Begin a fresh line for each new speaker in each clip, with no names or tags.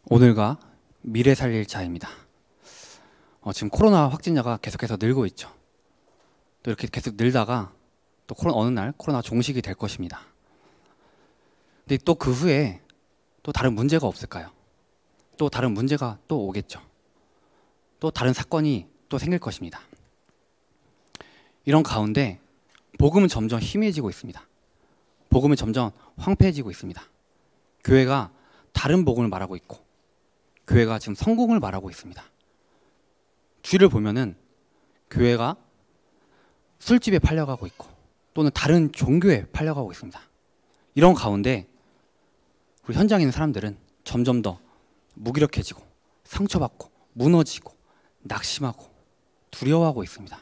오늘과 미래 살릴 자입니다. 지금 코로나 확진자가 계속해서 늘고 있죠. 또 이렇게 계속 늘다가 또 어느 날 코로나 종식이 될 것입니다. 근데 또 그 후에 또 다른 문제가 없을까요? 또 다른 문제가 또 오겠죠. 또 다른 사건이 또 생길 것입니다. 이런 가운데 복음은 점점 희미해지고 있습니다. 복음은 점점 황폐해지고 있습니다. 교회가 다른 복음을 말하고 있고 교회가 지금 성공을 말하고 있습니다. 뒤를 보면은 교회가 술집에 팔려가고 있고 또는 다른 종교에 팔려가고 있습니다. 이런 가운데 우리 현장에 있는 사람들은 점점 더 무기력해지고 상처받고 무너지고 낙심하고 두려워하고 있습니다.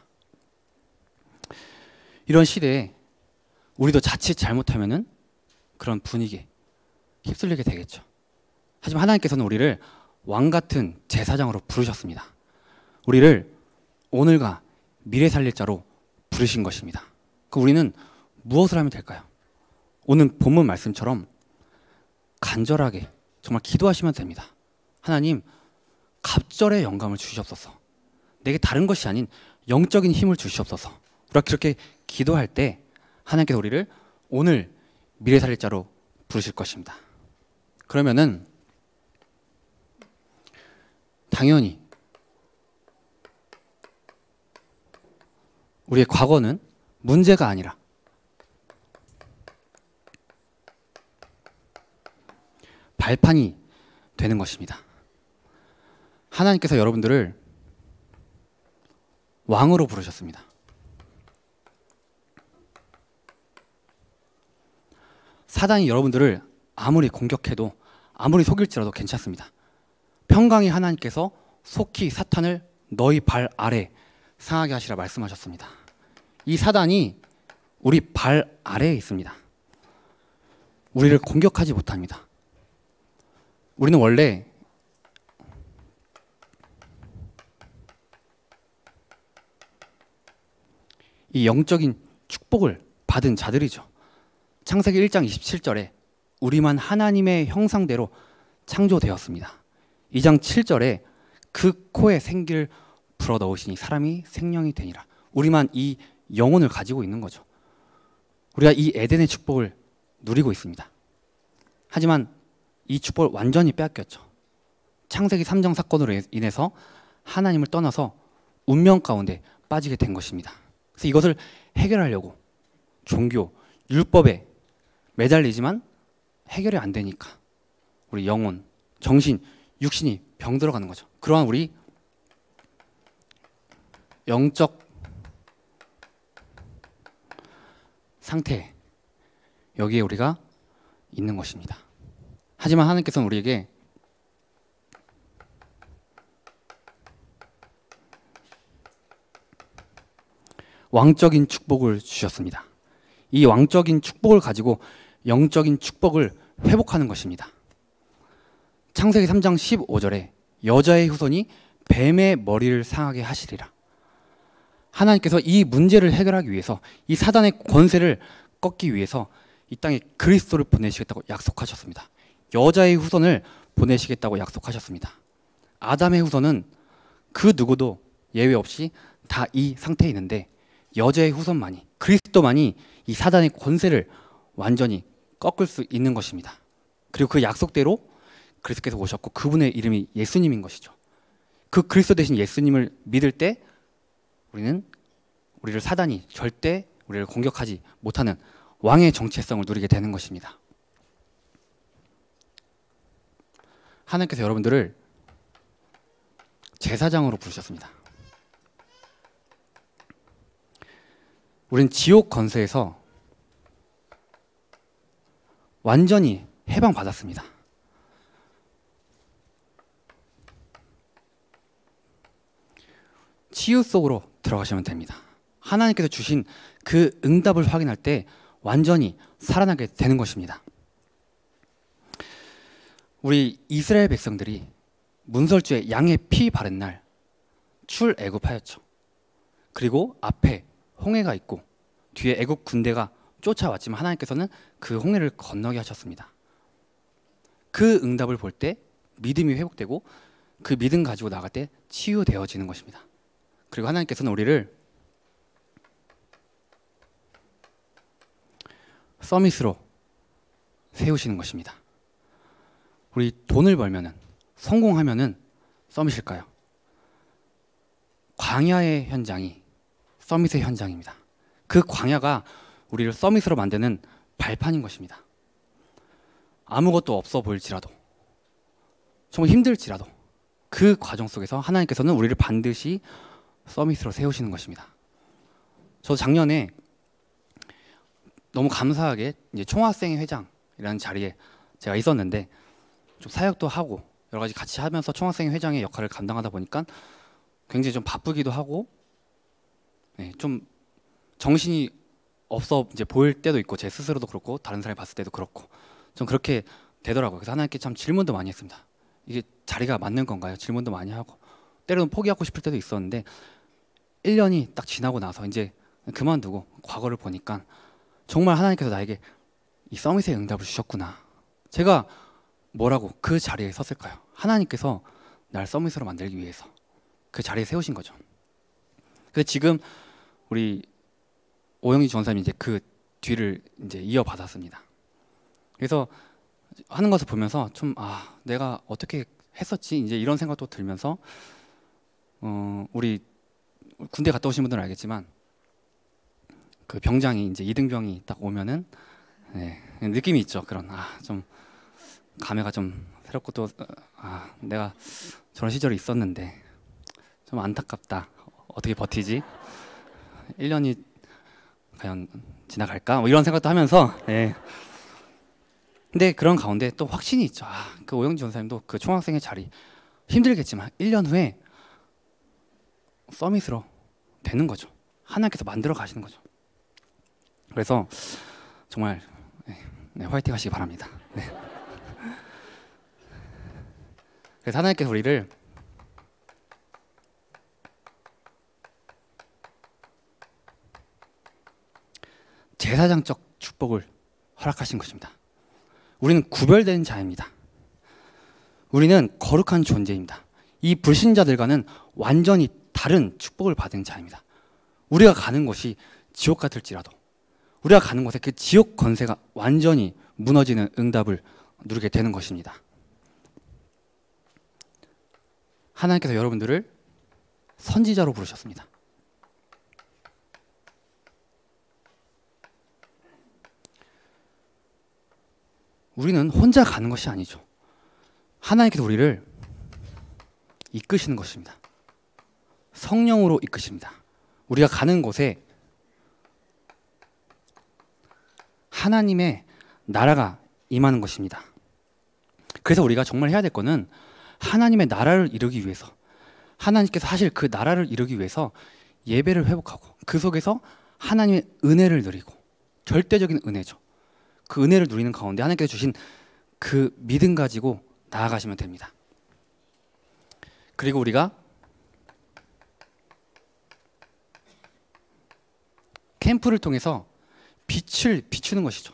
이런 시대에 우리도 자칫 잘못하면은 그런 분위기에 휩쓸리게 되겠죠. 하지만 하나님께서는 우리를 왕같은 제사장으로 부르셨습니다. 우리를 오늘과 미래 살릴 자로 부르신 것입니다. 우리는 무엇을 하면 될까요? 오늘 본문 말씀처럼 간절하게 정말 기도하시면 됩니다. 하나님, 갑절의 영감을 주시옵소서. 내게 다른 것이 아닌 영적인 힘을 주시옵소서. 우리가 그렇게 기도할 때 하나님께서 우리를 오늘 미래 살릴 자로 부르실 것입니다. 그러면은 당연히 우리의 과거는 문제가 아니라 발판이 되는 것입니다. 하나님께서 여러분들을 왕으로 부르셨습니다. 사단이 여러분들을 아무리 공격해도 아무리 속일지라도 괜찮습니다. 평강의 하나님께서 속히 사탄을 너희 발 아래 상하게 하시라 말씀하셨습니다. 이 사단이 우리 발 아래에 있습니다. 우리를 공격하지 못합니다. 우리는 원래 이 영적인 축복을 받은 자들이죠. 창세기 1장 27절에 우리만 하나님의 형상대로 창조되었습니다. 2장 7절에 그 코에 생기를 불어넣으시니 사람이 생명이 되니라. 우리만 이 영혼을 가지고 있는 거죠. 우리가 이 에덴의 축복을 누리고 있습니다. 하지만 이 축복을 완전히 빼앗겼죠. 창세기 3장 사건으로 인해서 하나님을 떠나서 운명 가운데 빠지게 된 것입니다. 그래서 이것을 해결하려고 종교, 율법에 매달리지만 해결이 안 되니까 우리 영혼, 정신, 육신이 병들어가는 거죠. 그러한 우리 영적 상태, 여기에 우리가 있는 것입니다. 하지만 하나님께서는 우리에게 왕적인 축복을 주셨습니다. 이 왕적인 축복을 가지고 영적인 축복을 회복하는 것입니다. 창세기 3장 15절에 여자의 후손이 뱀의 머리를 상하게 하시리라. 하나님께서 이 문제를 해결하기 위해서 이 사단의 권세를 꺾기 위해서 이 땅에 그리스도를 보내시겠다고 약속하셨습니다. 여자의 후손을 보내시겠다고 약속하셨습니다. 아담의 후손은 그 누구도 예외 없이 다 이 상태에 있는데 여자의 후손만이, 그리스도만이 이 사단의 권세를 완전히 꺾을 수 있는 것입니다. 그리고 그 약속대로 그리스도께서 오셨고 그분의 이름이 예수님인 것이죠. 그 그리스도 대신 예수님을 믿을 때 우리를 사단이 절대 우리를 공격하지 못하는 왕의 정체성을 누리게 되는 것입니다. 하나님께서 여러분들을 제사장으로 부르셨습니다. 우린 지옥 권세에서 완전히 해방받았습니다. 치유 속으로 들어가시면 됩니다. 하나님께서 주신 그 응답을 확인할 때 완전히 살아나게 되는 것입니다. 우리 이스라엘 백성들이 문설주에 양의 피 바른 날 출애굽하였죠. 그리고 앞에 홍해가 있고 뒤에 애굽 군대가 쫓아왔지만 하나님께서는 그 홍해를 건너게 하셨습니다. 그 응답을 볼 때 믿음이 회복되고 그 믿음 가지고 나갈 때 치유되어지는 것입니다. 그리고 하나님께서는 우리를 서밋으로 세우시는 것입니다. 우리 돈을 벌면은, 성공하면은 서밋일까요? 광야의 현장이 서밋의 현장입니다. 그 광야가 우리를 서밋으로 만드는 발판인 것입니다. 아무것도 없어 보일지라도, 정말 힘들지라도 그 과정 속에서 하나님께서는 우리를 반드시 서밋으로 세우시는 것입니다. 저도 작년에 너무 감사하게 이제 총학생회 회장이라는 자리에 제가 있었는데, 좀 사역도 하고 여러 가지 같이 하면서 총학생회 회장의 역할을 감당하다 보니까 굉장히 좀 바쁘기도 하고, 좀 정신이 없어 이제 보일 때도 있고, 제 스스로도 그렇고 다른 사람이 봤을 때도 그렇고 좀 그렇게 되더라고요. 그래서 하나님께 참 질문도 많이 했습니다. 이게 자리가 맞는 건가요? 질문도 많이 하고, 때로는 포기하고 싶을 때도 있었는데 1년이 딱 지나고 나서 이제 그만두고 과거를 보니까 정말 하나님께서 나에게 이 서밋의 응답을 주셨구나. 제가 뭐라고 그 자리에 섰을까요? 하나님께서 날 서밋으로 만들기 위해서 그 자리에 세우신 거죠. 근데 지금 우리 오영희 전사님이 이제 그 뒤를 이제 이어받았습니다. 그래서 하는 것을 보면서 좀 내가 어떻게 했었지 이제 이런 생각도 들면서 우리 군대 갔다 오신 분들은 알겠지만 그 병장이 이제 이등병이 딱 오면은 느낌이 있죠. 그런 좀 감회가 좀 새롭고 또 내가 저런 시절이 있었는데 좀 안타깝다. 어떻게 버티지? 1년이 과연 지나갈까? 뭐 이런 생각도 하면서 근데 그런 가운데 또 확신이 있죠. 그 오영지 전사님도 그 총학생의 자리 힘들겠지만 1년 후에 서밋으로 되는 거죠. 하나님께서 만들어 가시는 거죠. 그래서 정말 화이팅 하시기 바랍니다. 그래서 하나님께서 우리를 제사장적 축복을 허락하신 것입니다. 우리는 구별된 자입니다. 우리는 거룩한 존재입니다. 이 불신자들과는 완전히 다른 축복을 받은 자입니다. 우리가 가는 곳이 지옥 같을지라도 우리가 가는 곳에 그 지옥 권세가 완전히 무너지는 응답을 누리게 되는 것입니다. 하나님께서 여러분들을 선지자로 부르셨습니다. 우리는 혼자 가는 것이 아니죠. 하나님께서 우리를 이끄시는 것입니다. 성령으로 이끄십니다. 우리가 가는 곳에 하나님의 나라가 임하는 것입니다. 그래서 우리가 정말 해야 될 거는 하나님의 나라를 이루기 위해서, 하나님께서 하실 그 나라를 이루기 위해서 예배를 회복하고 그 속에서 하나님의 은혜를 누리고, 절대적인 은혜죠. 그 은혜를 누리는 가운데 하나님께서 주신 그 믿음 가지고 나아가시면 됩니다. 그리고 우리가 캠프를 통해서 빛을 비추는 것이죠.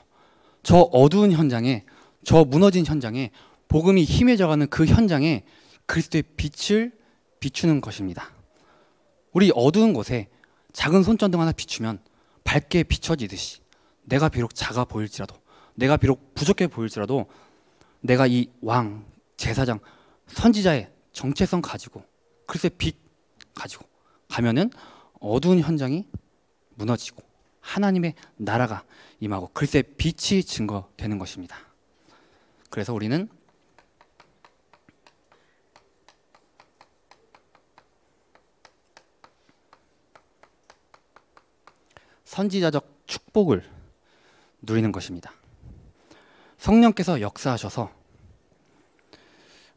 저 어두운 현장에, 저 무너진 현장에, 복음이 희미해져가는 그 현장에 그리스도의 빛을 비추는 것입니다. 우리 어두운 곳에 작은 손전등 하나 비추면 밝게 비춰지듯이, 내가 비록 작아 보일지라도, 내가 비록 부족해 보일지라도, 내가 이 왕, 제사장, 선지자의 정체성 가지고 그리스도의 빛 가지고 가면은 어두운 현장이 무너지고 하나님의 나라가 임하고 그리스도의 빛이 증거되는 것입니다. 그래서 우리는 선지자적 축복을 누리는 것입니다. 성령께서 역사하셔서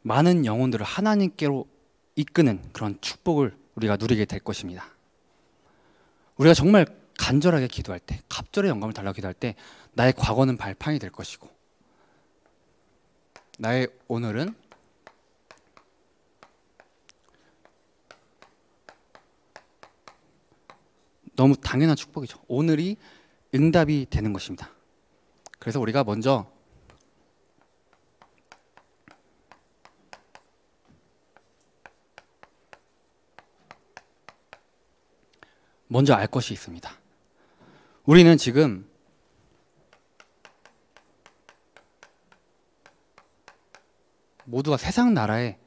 많은 영혼들을 하나님께로 이끄는 그런 축복을 우리가 누리게 될 것입니다. 우리가 정말 간절하게 기도할 때, 갑절의 영감을 달라고 기도할 때 나의 과거는 발판이 될 것이고, 나의 오늘은 너무 당연한 축복이죠. 오늘이 응답이 되는 것입니다. 그래서 우리가 먼저 먼저 알 것이 있습니다. 우리는 지금 모두가 세상 나라에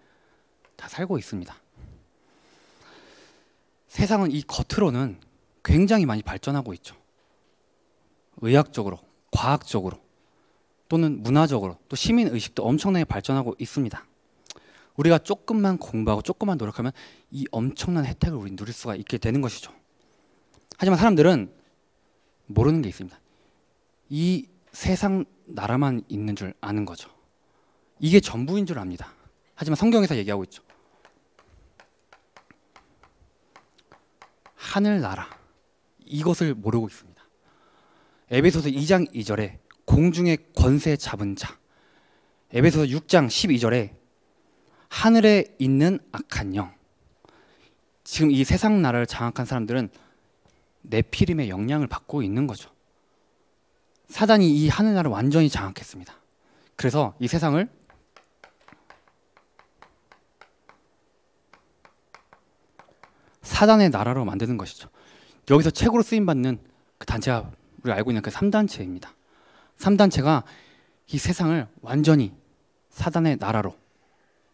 다 살고 있습니다. 세상은 이 겉으로는 굉장히 많이 발전하고 있죠. 의학적으로, 과학적으로, 또는 문화적으로, 또 시민의식도 엄청나게 발전하고 있습니다. 우리가 조금만 공부하고 조금만 노력하면 이 엄청난 혜택을 우리 누릴 수가 있게 되는 것이죠. 하지만 사람들은 모르는 게 있습니다. 이 세상 나라만 있는 줄 아는 거죠. 이게 전부인 줄 압니다. 하지만 성경에서 얘기하고 있죠. 하늘나라, 이것을 모르고 있습니다. 에베소서 2장 2절에 공중의 권세 잡은 자, 에베소서 6장 12절에 하늘에 있는 악한 영. 지금 이 세상 나라를 장악한 사람들은 네피림의 영향을 받고 있는 거죠. 사단이 이 하늘나라를 완전히 장악했습니다. 그래서 이 세상을 사단의 나라로 만드는 것이죠. 여기서 최고로 쓰임받는 그 단체가 우리가 알고 있는 그 3단체입니다. 3단체가 이 세상을 완전히 사단의 나라로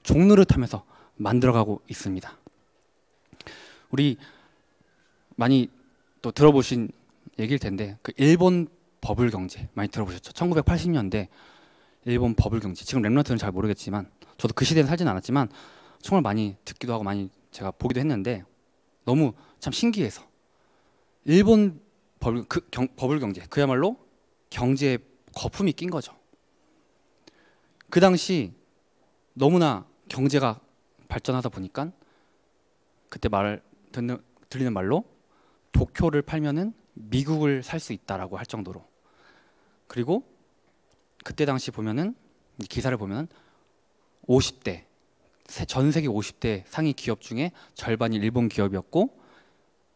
종노릇하면서 만들어가고 있습니다. 우리 많이 또 들어보신 얘기일 텐데 그 일본 버블 경제 많이 들어보셨죠? 1980년대 일본 버블 경제. 지금 랩런트는 잘 모르겠지만 저도 그 시대에 살진 않았지만 정말 많이 듣기도 하고 많이 제가 보기도 했는데 너무 참 신기해서 일본 버블 경제, 그야말로 경제에 거품이 낀 거죠. 그 당시 너무나 경제가 발전하다 보니까 그때 들리는 말로 도쿄를 팔면은 미국을 살 수 있다라고 할 정도로, 그리고 그때 당시 보면은 이 기사를 보면 50대 전 세계 50대 상위 기업 중에 절반이 일본 기업이었고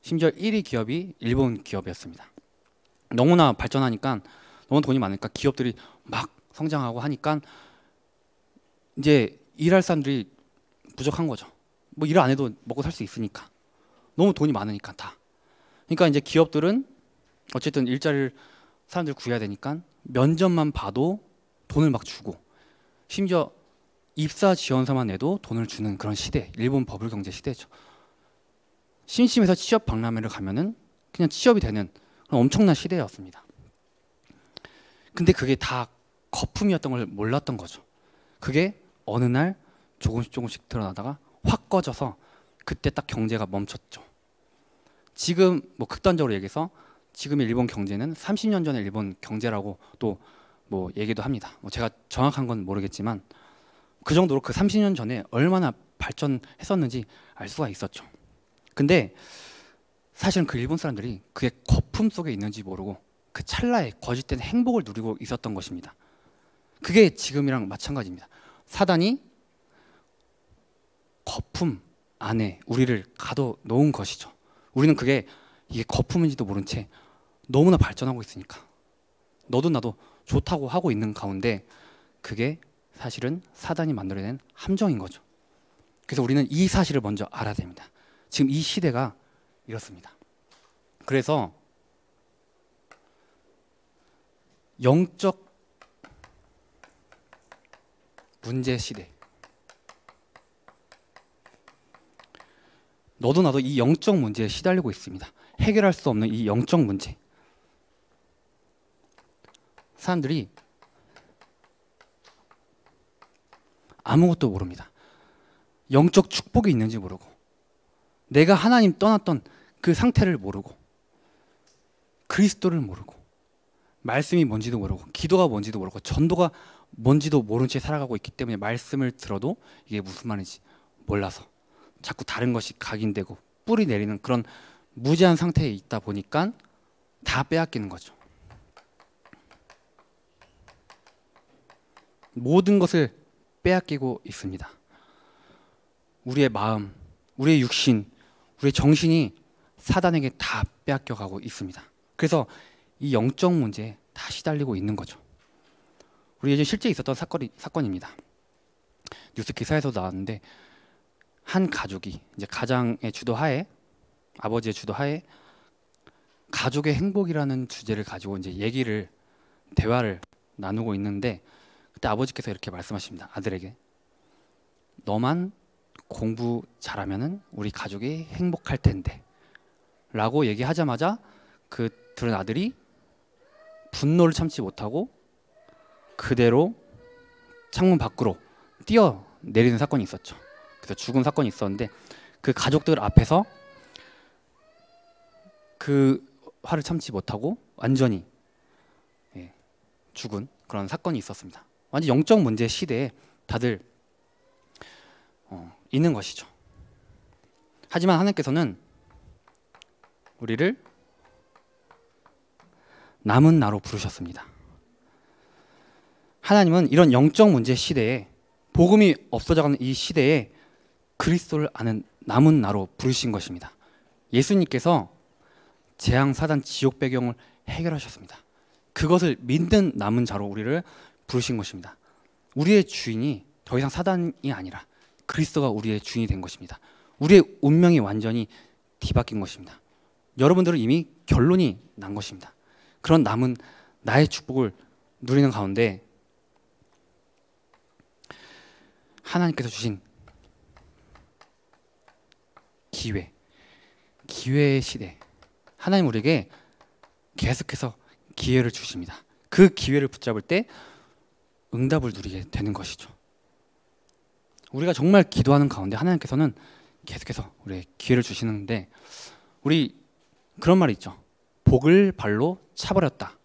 심지어 1위 기업이 일본 기업이었습니다. 너무나 발전하니까 너무 돈이 많으니까 기업들이 막 성장하고 하니까 이제 일할 사람들이 부족한 거죠. 뭐 일 안 해도 먹고 살 수 있으니까. 너무 돈이 많으니까 다. 그러니까 이제 기업들은 어쨌든 일자리를 사람들 구해야 되니까 면접만 봐도 돈을 막 주고 심지어 입사 지원서만 내도 돈을 주는 그런 시대, 일본 버블 경제 시대죠. 심심해서 취업 박람회를 가면은 그냥 취업이 되는 그런 엄청난 시대였습니다. 근데 그게 다 거품이었던 걸 몰랐던 거죠. 그게 어느 날 조금씩 드러나다가 확 꺼져서 그때 딱 경제가 멈췄죠. 지금 뭐 극단적으로 얘기해서 지금의 일본 경제는 30년 전의 일본 경제라고 또 뭐 얘기도 합니다. 뭐 제가 정확한 건 모르겠지만 그 정도로 그 30년 전에 얼마나 발전했었는지 알 수가 있었죠. 근데 사실은 그 일본 사람들이 그게 거품 속에 있는지 모르고 그 찰나에 거짓된 행복을 누리고 있었던 것입니다. 그게 지금이랑 마찬가지입니다. 사단이 거품 안에 우리를 가둬놓은 것이죠. 우리는 그게 이게 거품인지도 모른 채 너무나 발전하고 있으니까 너도 나도 좋다고 하고 있는 가운데 그게 사실은 사단이 만들어낸 함정인 거죠. 그래서 우리는 이 사실을 먼저 알아야 됩니다. 지금 이 시대가 이렇습니다. 그래서 영적 문제 시대, 너도 나도 이 영적 문제에 시달리고 있습니다. 해결할 수 없는 이 영적 문제. 사람들이 아무것도 모릅니다. 영적 축복이 있는지 모르고 내가 하나님 떠났던 그 상태를 모르고 그리스도를 모르고 말씀이 뭔지도 모르고 기도가 뭔지도 모르고 전도가 뭔지도 모른 채 살아가고 있기 때문에 말씀을 들어도 이게 무슨 말인지 몰라서 자꾸 다른 것이 각인되고 뿌리 내리는 그런 무지한 상태에 있다 보니까 다 빼앗기는 거죠. 모든 것을 빼앗기고 있습니다. 우리의 마음, 우리의 육신, 우리의 정신이 사단에게 다 빼앗겨가고 있습니다. 그래서 이 영적 문제에 다 시달리고 있는 거죠. 우리 예전 실제 있었던 사건입니다. 뉴스 기사에서도 나왔는데 한 가족이 이제 가장의 주도하에, 아버지의 주도하에 가족의 행복이라는 주제를 가지고 이제 대화를 나누고 있는데 그때 아버지께서 이렇게 말씀하십니다. 아들에게 너만 공부 잘하면은 우리 가족이 행복할 텐데 라고 얘기하자마자 그 들은 아들이 분노를 참지 못하고 그대로 창문 밖으로 뛰어내리는 사건이 있었죠. 그래서 죽은 사건이 있었는데 그 가족들 앞에서 그 화를 참지 못하고 완전히 죽은 그런 사건이 있었습니다. 완전 영적 문제 시대에 다들 있는 것이죠. 하지만 하나님께서는 우리를 남은 나로 부르셨습니다. 하나님은 이런 영적 문제 시대에 복음이 없어져가는 이 시대에 그리스도를 아는 남은 나로 부르신 것입니다. 예수님께서 재앙, 사단, 지옥 배경을 해결하셨습니다. 그것을 믿는 남은 자로 우리를 부르신 것입니다. 우리의 주인이 더 이상 사단이 아니라 그리스도가 우리의 주인이 된 것입니다. 우리의 운명이 완전히 뒤바뀐 것입니다. 여러분들은 이미 결론이 난 것입니다. 그런 남은 나의 축복을 누리는 가운데 하나님께서 주신 기회의 시대, 하나님 우리에게 계속해서 기회를 주십니다. 그 기회를 붙잡을 때 응답을 누리게 되는 것이죠. 우리가 정말 기도하는 가운데 하나님께서는 계속해서 우리에게 기회를 주시는데 우리 그런 말이 있죠. 복을 발로 차버렸다.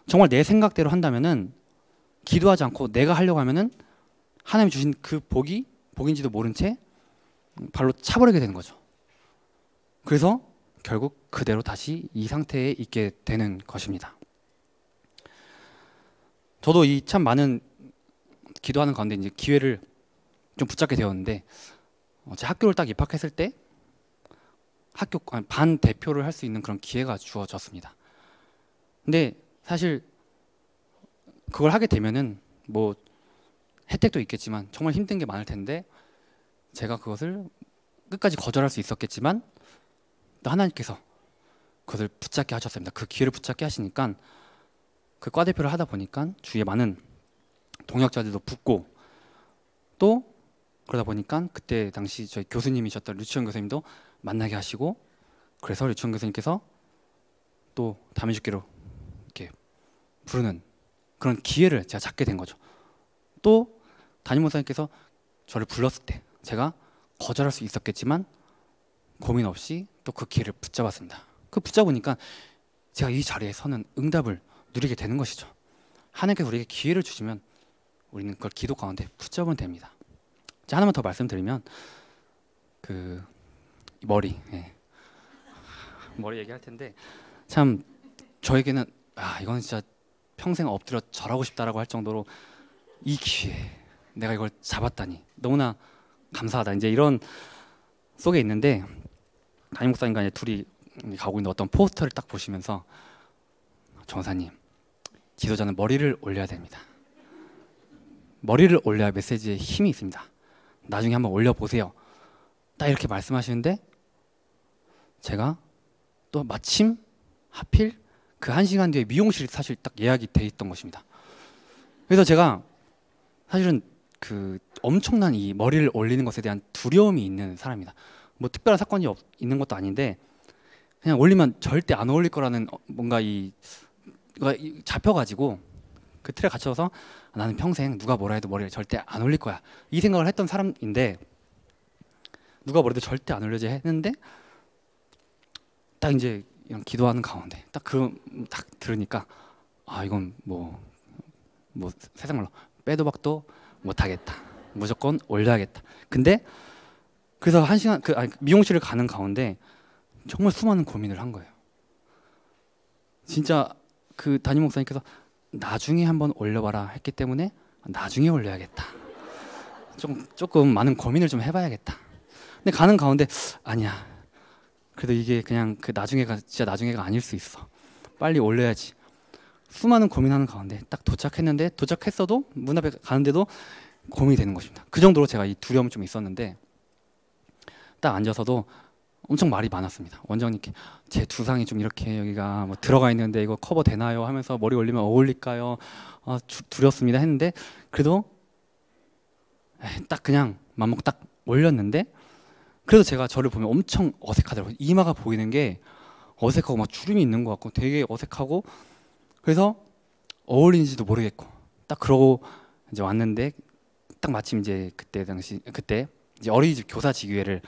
정말 내 생각대로 한다면은 기도하지 않고 내가 하려고 하면은 하나님이 주신 그 복이 복인지도 모른 채 발로 차버리게 되는 거죠. 그래서 결국 그대로 다시 이 상태에 있게 되는 것입니다. 저도 이 참 많은 기도하는 가운데 이제 기회를 좀 붙잡게 되었는데 제 학교를 딱 입학했을 때 학교 반 대표를 할 수 있는 그런 기회가 주어졌습니다. 근데 사실 그걸 하게 되면은 뭐 혜택도 있겠지만 정말 힘든 게 많을 텐데 제가 그것을 끝까지 거절할 수 있었겠지만 또 하나님께서 그것을 붙잡게 하셨습니다. 그 기회를 붙잡게 하시니까 그 과대표를 하다 보니까 주위에 많은 동역자들도 붙고 또 그러다 보니까 그때 당시 저희 교수님이셨던 류치원 교수님도 만나게 하시고 그래서 류치원 교수님께서 또 담임주기로 이렇게 부르는 그런 기회를 제가 잡게 된 거죠. 또 담임 목사님께서 저를 불렀을 때 제가 거절할 수 있었겠지만 고민 없이 또 그 기회를 붙잡았습니다. 그 붙잡으니까 제가 이 자리에 서는 응답을 누리게 되는 것이죠. 하나님께서 우리에게 기회를 주시면 우리는 그걸 기도 가운데 붙잡으면 됩니다. 자, 하나만 더 말씀드리면 그 머리 얘기할 텐데 참 저에게는 이건 진짜 평생 엎드려 절하고 싶다라고 할 정도로 이 기회 내가 이걸 잡았다니 너무나 감사하다 이제 이런 속에 있는데 담임 목사님과 이제 둘이 가고 있는 어떤 포스터를 딱 보시면서 전사님 지도자는 머리를 올려야 됩니다. 머리를 올려야 메시지에 힘이 있습니다. 나중에 한번 올려보세요. 딱 이렇게 말씀하시는데 제가 또 마침 하필 그 1시간 뒤에 미용실이 사실 딱 예약이 돼 있던 것입니다. 그래서 제가 사실은 그 엄청난 이 머리를 올리는 것에 대한 두려움이 있는 사람입니다. 뭐 특별한 사건이 있는 것도 아닌데 그냥 올리면 절대 안 어울릴 거라는 뭔가 잡혀가지고 그 틀에 갇혀서 나는 평생 누가 뭐라 해도 머리를 절대 안 올릴 거야 이 생각을 했던 사람인데 누가 뭐래도 절대 안 올려지 했는데 딱 이제 이런 기도하는 가운데 딱 들으니까 이건 뭐 세상 말로 빼도 박도 못하겠다 무조건 올려야겠다. 근데 그래서 1시간 미용실을 가는 가운데 정말 수많은 고민을 한 거예요. 진짜 그 담임 목사님께서 나중에 한번 올려봐라 했기 때문에 나중에 올려야겠다. 조금 많은 고민을 좀 해봐야겠다. 근데 가는 가운데 아니야. 그래도 이게 그냥 그 나중에가 진짜 나중에가 아닐 수 있어. 빨리 올려야지. 수많은 고민하는 가운데 딱 도착했어도 문 앞에 가는데도 고민이 되는 것입니다. 그 정도로 제가 이 두려움이 좀 있었는데 딱 앉아서도 엄청 말이 많았습니다. 원장님께 제 두상이 좀 이렇게 여기가 뭐 들어가 있는데 이거 커버 되나요? 하면서 머리 올리면 어울릴까요? 두렵습니다 했는데 그래도 딱 그냥 맘먹고 딱 올렸는데 그래도 제가 저를 보면 엄청 어색하더라고요. 이마가 보이는 게 어색하고 막 주름이 있는 것 같고 되게 어색하고 그래서 어울리는지도 모르겠고 딱 그러고 이제 왔는데 딱 마침 이제 그때 이제 어린이집 교사직위회를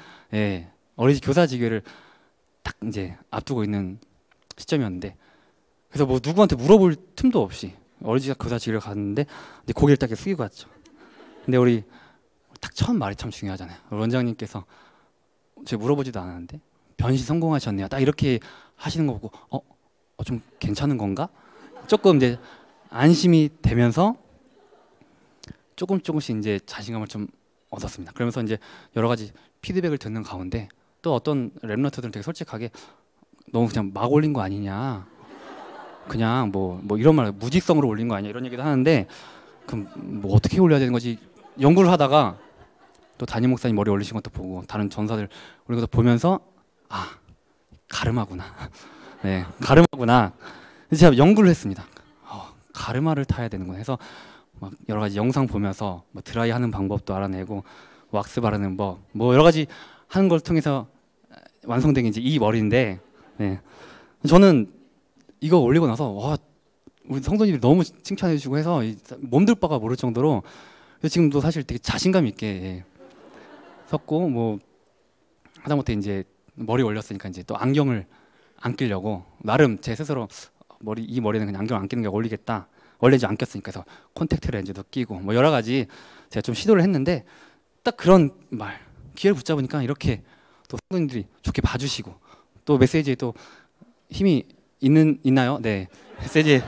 어린이집 교사직위회를 딱 이제 앞두고 있는 시점이었는데 그래서 뭐 누구한테 물어볼 틈도 없이 어린이집 교사직위를 갔는데 이제 고개를 딱 이렇게 숙이고 갔죠. 근데 우리 딱 처음 말이 참 중요하잖아요. 원장님께서 제가 물어보지도 않았는데 변신 성공하셨네요. 딱 이렇게 하시는 거 보고 좀 괜찮은 건가? 조금 이제 안심이 되면서 조금씩 이제 자신감을 좀 얻었습니다. 그러면서 이제 여러 가지 피드백을 듣는 가운데 또 어떤 랩런트들은 되게 솔직하게 너무 그냥 막 올린 거 아니냐, 그냥 뭐 이런 말 무직성으로 올린 거 아니냐 이런 얘기도 하는데 그럼 뭐 어떻게 올려야 되는 거지 연구를 하다가 또 담임 목사님 머리 올리신 것도 보고 다른 전사들 올린 것도 보면서 가르마구나. 네, 가르마구나. 제가 연구를 했습니다. 가르마를 타야 되는구나 해서 막 여러 가지 영상 보면서 뭐 드라이 하는 방법도 알아내고 왁스 바르는 법, 뭐 여러 가지 하는 걸 통해서 완성된 게 이제 이 머리인데, 네. 저는 이거 올리고 나서 와, 우리 성도님들이 너무 칭찬해 주시고 해서 몸둘 바가 모를 정도로 지금도 사실 되게 자신감 있게 섰고 뭐 하다못해 이제 머리 올렸으니까 이제 또 안경을 안 끼려고 나름 제 스스로 이 머리는 그냥 안경 안 끼는 게 어울리겠다. 원래 이제 안 꼈으니까 해서 콘택트 렌즈도 끼고 뭐 여러 가지 제가 좀 시도를 했는데 딱 그런 말 기회를 붙잡으니까 이렇게 또 성도님들이 좋게 봐주시고 또 메시지에 또 힘이 있나요? 네, 메시지에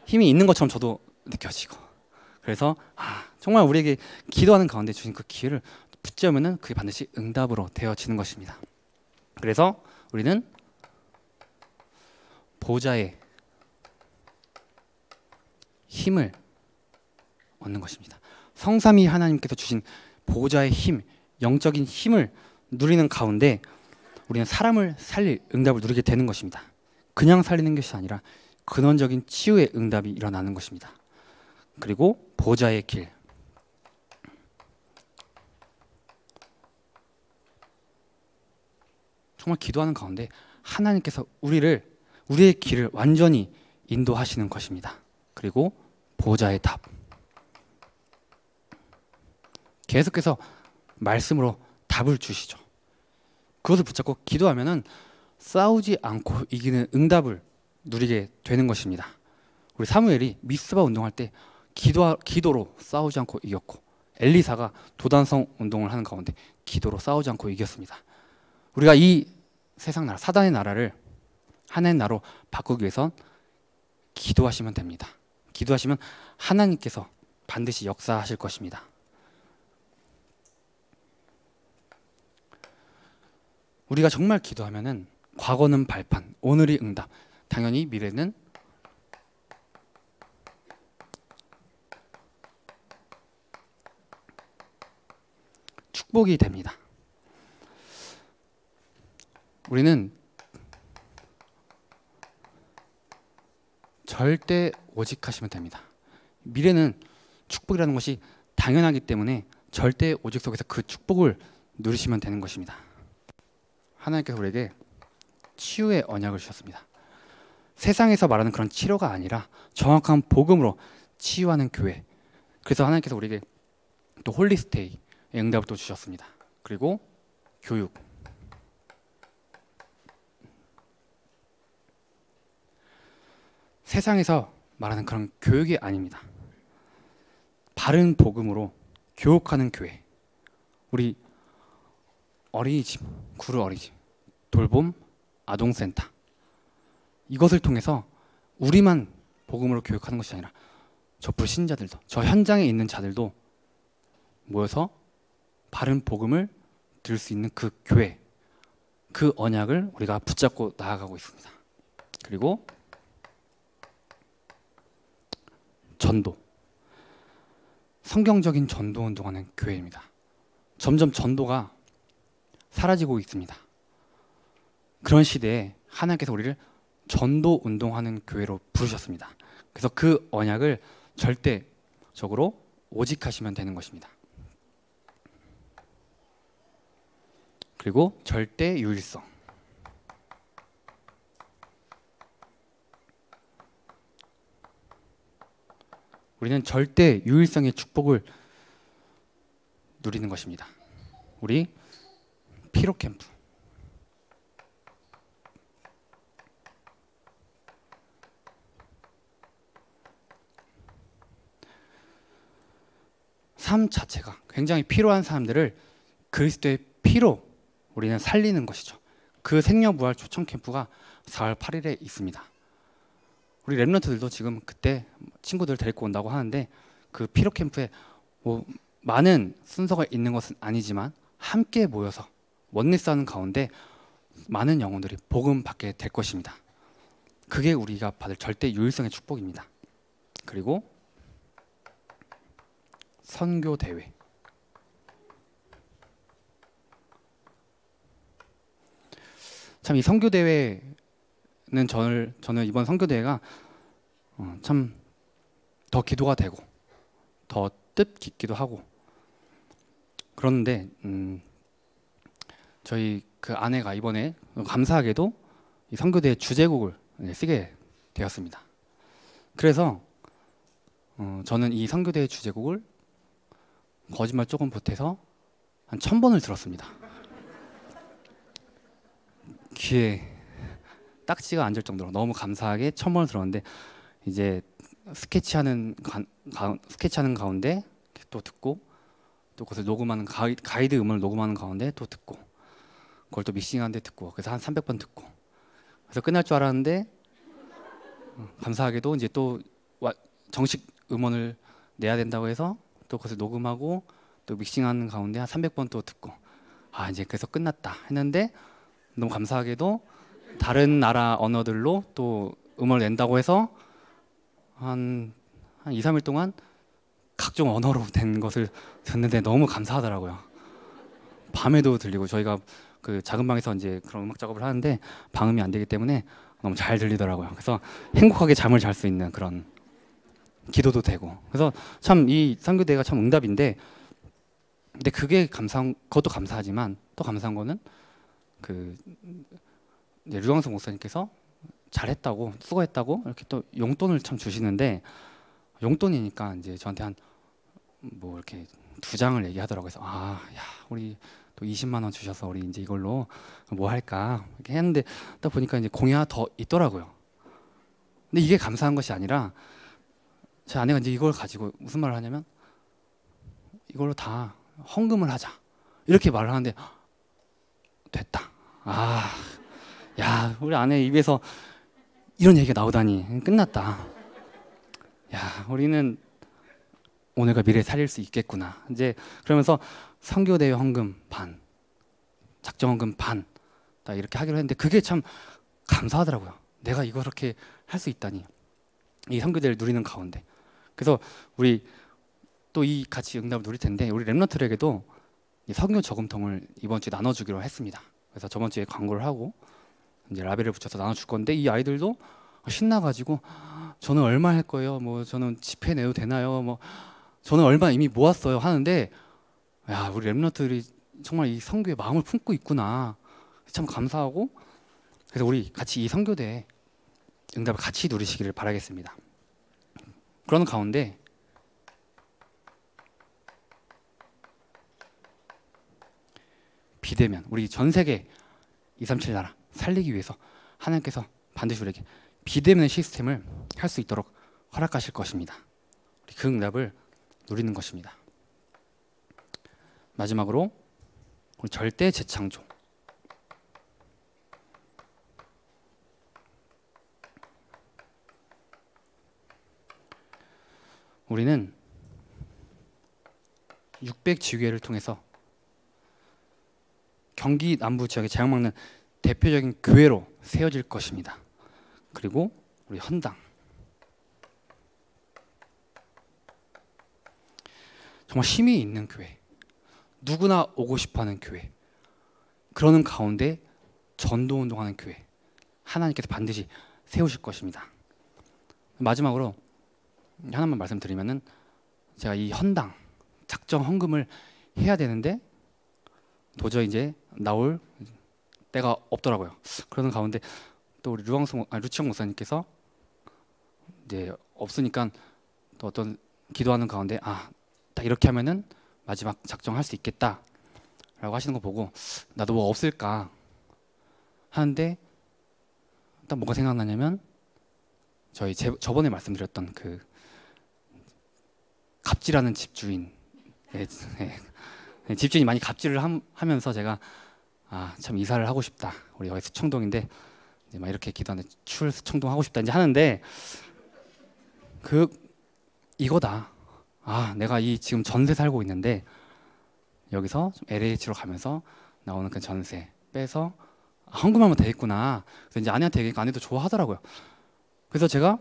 힘이 있는 것처럼 저도 느껴지고 그래서 정말 우리에게 기도하는 가운데 주신 그 기회를 붙잡으면은 그게 반드시 응답으로 되어지는 것입니다. 그래서 우리는 보좌의 힘을 얻는 것입니다. 성삼위 하나님께서 주신 보좌의 힘, 영적인 힘을 누리는 가운데 우리는 사람을 살릴 응답을 누리게 되는 것입니다. 그냥 살리는 것이 아니라 근원적인 치유의 응답이 일어나는 것입니다. 그리고 보좌의 길. 정말 기도하는 가운데 하나님께서 우리의 길을 완전히 인도하시는 것입니다. 그리고 보좌의 답. 계속해서 말씀으로 답을 주시죠. 그것을 붙잡고 기도하면은 싸우지 않고 이기는 응답을 누리게 되는 것입니다. 우리 사무엘이 미스바 운동할 때 기도로 싸우지 않고 이겼고 엘리사가 도단성 운동을 하는 가운데 기도로 싸우지 않고 이겼습니다. 우리가 이 세상 나라, 사단의 나라를 하나님 나라로 바꾸기 위해선 기도하시면 됩니다. 기도하시면 하나님께서 반드시 역사하실 것입니다. 우리가 정말 기도하면은 과거는 발판, 오늘이 응답, 당연히 미래는 축복이 됩니다. 우리는 절대 오직하시면 됩니다. 미래는 축복이라는 것이 당연하기 때문에 절대 오직 속에서 그 축복을 누리시면 되는 것입니다. 하나님께서 우리에게 치유의 언약을 주셨습니다. 세상에서 말하는 그런 치료가 아니라 정확한 복음으로 치유하는 교회. 그래서 하나님께서 우리에게 또 홀리스테이의 응답을 또 주셨습니다. 그리고 교육. 세상에서 말하는 그런 교육이 아닙니다. 바른 복음으로 교육하는 교회. 우리 어린이집, 구루 어린이집, 돌봄, 아동센터. 이것을 통해서 우리만 복음으로 교육하는 것이 아니라 저 불신자들도, 저 현장에 있는 자들도 모여서 바른 복음을 들을 수 있는 그 교회, 그 언약을 우리가 붙잡고 나아가고 있습니다. 그리고 전도. 성경적인 전도 운동하는 교회입니다. 점점 전도가 사라지고 있습니다. 그런 시대에 하나님께서 우리를 전도 운동하는 교회로 부르셨습니다. 그래서 그 언약을 절대적으로 오직하시면 되는 것입니다. 그리고 절대 유일성. 우리는 절대 유일성의 축복을 누리는 것입니다. 우리 피로 캠프. 삶 자체가 굉장히 필요한 사람들을 그리스도의 피로 우리는 살리는 것이죠. 그 생명부활 초청 캠프가 4월 8일에 있습니다. 우리 랩런트들도 지금 그때 친구들 데리고 온다고 하는데 그 피로 캠프에 뭐 많은 순서가 있는 것은 아니지만 함께 모여서 원리스 하는 가운데 많은 영혼들이 복음 받게 될 것입니다. 그게 우리가 받을 절대 유일성의 축복입니다. 그리고 선교 대회. 참 이 선교 대회는 저는 이번 선교 대회가 참 더 기도가 되고 더 뜻깊기도 하고 그런데 저희 그 아내가 이번에 감사하게도 이 선교 대회 주제곡을 쓰게 되었습니다. 그래서 저는 이 선교 대회 주제곡을 거짓말 조금 보태서 한 1000번을 들었습니다. 귀에 딱지가 앉을 정도로 너무 감사하게 1000번을 들었는데 이제 스케치하는 가운데 또 듣고 또 그것을 녹음하는 가이드 음원을 녹음하는 가운데 또 듣고 그걸 또 믹싱하는데 듣고 그래서 한 300번 듣고 그래서 끝날 줄 알았는데 감사하게도 이제 또 정식 음원을 내야 된다고 해서 또 그것을 녹음하고 또 믹싱하는 가운데 한 300번 또 듣고 아 이제 그래서 끝났다 했는데 너무 감사하게도 다른 나라 언어들로 또 음원을 낸다고 해서 한 2, 3일 동안 각종 언어로 된 것을 듣는데 너무 감사하더라고요. 밤에도 들리고 저희가 그 작은 방에서 이제 그런 음악 작업을 하는데 방음이 안 되기 때문에 너무 잘 들리더라고요. 그래서 행복하게 잠을 잘 수 있는 그런 기도도 되고 그래서 참 이 선교대회가 참 응답인데 근데 그게 그것도 감사하지만 또 감사한 거는 그 류광석 목사님께서 잘했다고 수고했다고 이렇게 또 용돈을 참 주시는데 용돈이니까 이제 저한테 한 뭐 이렇게 2장을 얘기하더라고요. 그래서 야 우리 또 20만 원 주셔서 우리 이제 이걸로 뭐 할까 이렇게 했는데 딱 보니까 이제 공이 하나 더 있더라고요. 근데 이게 감사한 것이 아니라 제 아내가 이제 이걸 가지고 무슨 말을 하냐면 이걸로 다 헌금을 하자 이렇게 말을 하는데 됐다. 야 우리 아내 입에서 이런 얘기가 나오다니 끝났다. 야 우리는 오늘과 미래 살릴 수 있겠구나. 이제 그러면서 선교대회 헌금 반, 작정 헌금 반, 다 이렇게 하기로 했는데 그게 참 감사하더라고요. 내가 이거 그렇게 할 수 있다니 이 선교대회를 누리는 가운데. 그래서 우리 또 이 같이 응답을 누릴 텐데 우리 랩런트들에게도 이 선교 저금통을 이번 주에 나눠주기로 했습니다. 그래서 저번 주에 광고를 하고 이제 라벨을 붙여서 나눠줄 건데 이 아이들도 신나가지고 저는 얼마 할 거예요? 뭐 저는 집회 내도 되나요? 뭐 저는 얼마 이미 모았어요 하는데 야 우리 랩런트들이 정말 이 선교에 마음을 품고 있구나 참 감사하고 그래서 우리 같이 이 선교대 응답을 같이 누리시기를 바라겠습니다. 그런 가운데 비대면 우리 전 세계 237 나라 살리기 위해서 하나님께서 반드시 우리에게 비대면 시스템을 할 수 있도록 허락하실 것입니다. 우리 그 응답을 누리는 것입니다. 마지막으로 우리 절대 재창조. 우리는 600지교회를 통해서 경기 남부 지역에 재앙 막는 대표적인 교회로 세워질 것입니다. 그리고 우리 헌당 정말 힘이 있는 교회, 누구나 오고 싶어하는 교회. 그러는 가운데 전도 운동하는 교회 하나님께서 반드시 세우실 것입니다. 마지막으로 하나만 말씀드리면은 제가 이 헌당 작정 헌금을 해야 되는데 도저히 이제 나올 때가 없더라고요. 그러는 가운데 또 우리 루치영 목사님께서 이제 없으니까 또 어떤 기도하는 가운데 딱 이렇게 하면은 마지막 작정할 수 있겠다라고 하시는 거 보고 나도 뭐 없을까 하는데 딱 뭐가 생각나냐면 저번에 말씀드렸던 그 갑질하는 집주인, 집주인이 많이 갑질을 하면서 제가 참 이사를 하고 싶다. 우리 여기 수청동인데 이제 막 이렇게 기도하는데 수청동 하고 싶다 이제 하는데 이거다. 내가 이 지금 전세 살고 있는데 여기서 좀 LH로 가면서 나오는 그 전세 빼서 헌금하면 되겠구나. 그래서 이제 아내한테 얘기하니까 아내도 좋아하더라고요. 그래서 제가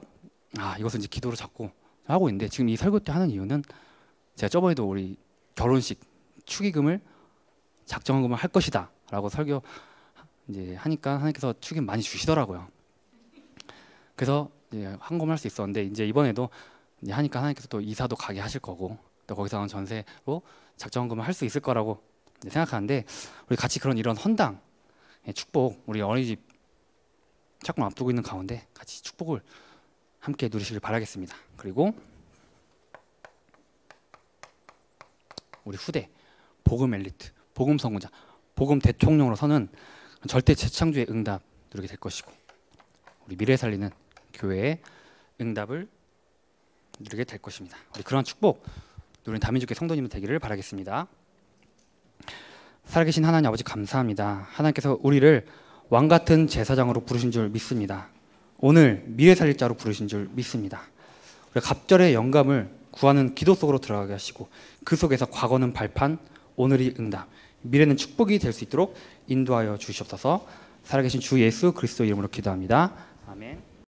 이것은 이제 기도로 잡고 하고 있는데 지금 이 설교 때 하는 이유는 제가 저번에도 우리 결혼식 축의금을 작정헌금을 할 것이다라고 설교 이제 하니까 하나님께서 축의금 많이 주시더라고요. 그래서 이제 헌금할 수 있었는데 이제 이번에도 이제 하니까 하나님께서 또 이사도 가게 하실 거고 또 거기서 나온 전세로 작정헌금을 할 수 있을 거라고 생각하는데 우리 같이 이런 헌당 축복 우리 어린이집 조금 앞두고 있는 가운데 같이 축복을 함께 누리시길 바라겠습니다. 그리고 우리 후대 복음 엘리트, 복음 선구자, 복음 대통령으로 서는 절대 재창조의 응답 누리게 될 것이고 우리 미래 살리는 교회의 응답을 누리게 될 것입니다. 우리 그러한 축복 누리는 다민족의 성도님들 되기를 바라겠습니다. 살아계신 하나님 아버지 감사합니다. 하나님께서 우리를 왕같은 제사장으로 부르신 줄 믿습니다. 오늘 미래 살릴 자로 부르신 줄 믿습니다. 우리 갑절의 영감을 구하는 기도 속으로 들어가게 하시고 그 속에서 과거는 발판, 오늘이 응답, 미래는 축복이 될 수 있도록 인도하여 주시옵소서. 살아계신 주 예수 그리스도 이름으로 기도합니다. 아멘.